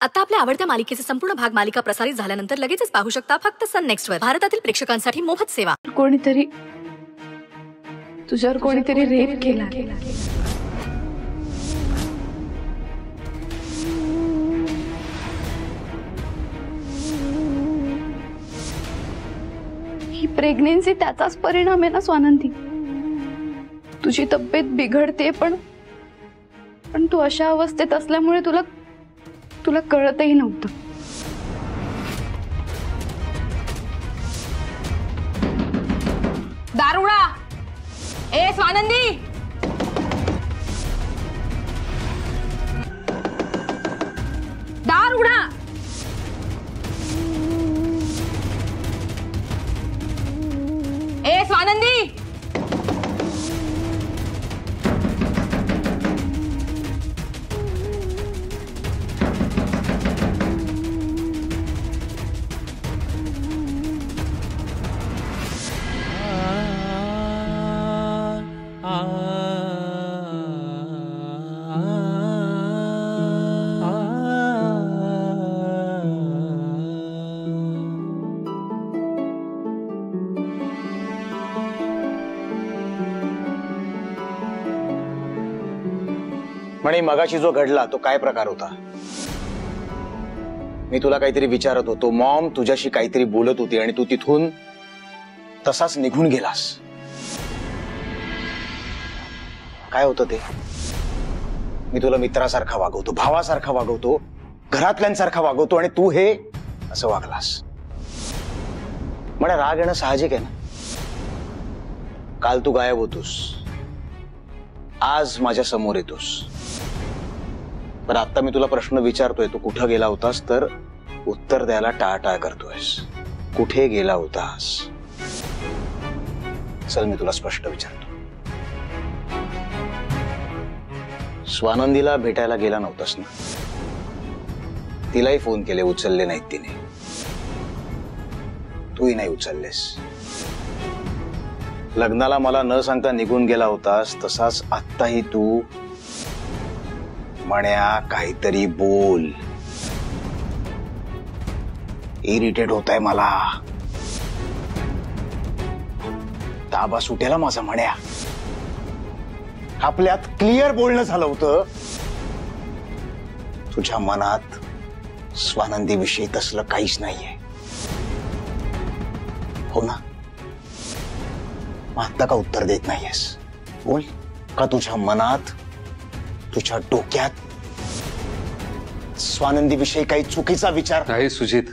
आता आपल्या आवडत्या मालिकेचे संपूर्ण भाग मालिका प्रसारित झाल्यानंतर लगेचच पाहू शकता फक्त सन नेक्स्ट वर भारतातील प्रेक्षकांसाठी मोफत सेवा। कोणीतरी तुझ्यावर कोणीतरी रेप केला। ही प्रेग्नन्सी त्याचाच परिणाम आहे ना स्वानंदी। तुझी तब्येत बिघडते पण तू अशा अवस्थेत असल्यामुळे तुला कळतही नव्हतं। दारुडा ए स्वानंदी दारुडा ए स्वानंदी म्हणे मगाशी जो घडला तो काय प्रकार होता? मी तुला काहीतरी विचारत होतो, मॉम तुझ्याशी काहीतरी बोलत होती आणि तू तिथून तसाच निघून गेलास। काय होतं ते? मी तुला मित्रासारखा वागवतो, भावासारखा वागवतो, घरातल्यांसारखा वागवतो आणि तू हे असं वागलास। मला राग येणं साहजिक आहे ना। काल तू गायब होतोस, आज माझ्या समोर येतोस। पण आता मी तुला प्रश्न विचारतोय, तू कुठं गेला होतास? तर उत्तर द्यायला टाळाटाळ करतोयस। कुठे गेला होतास? चल मी तुला स्पष्ट विचारतो। स्वानंदीला भेटायला गेला नव्हतास ना? तिलाही फोन केले, उचलले नाहीत तिने, तूही नाही उचललेस। लग्नाला मला न सांगता निघून गेला होतास, तसाच आत्ताही तू म्हण्या काहीतरी बोल। इरिटेट होतंय मला, ताबा सुटेला माझा म्हण्या। आपल्यात क्लिअर बोलणं झालं होतं। तुझ्या मनात स्वानंदी विषयी तसलं काहीच नाहीये, हो ना? आता का उत्तर देत नाहीयेस? बोल, का तुझ्या मनात, तुझ्या डोक्यात स्वानंदी विषयी काही चुकीचा विचार नाही सुजित।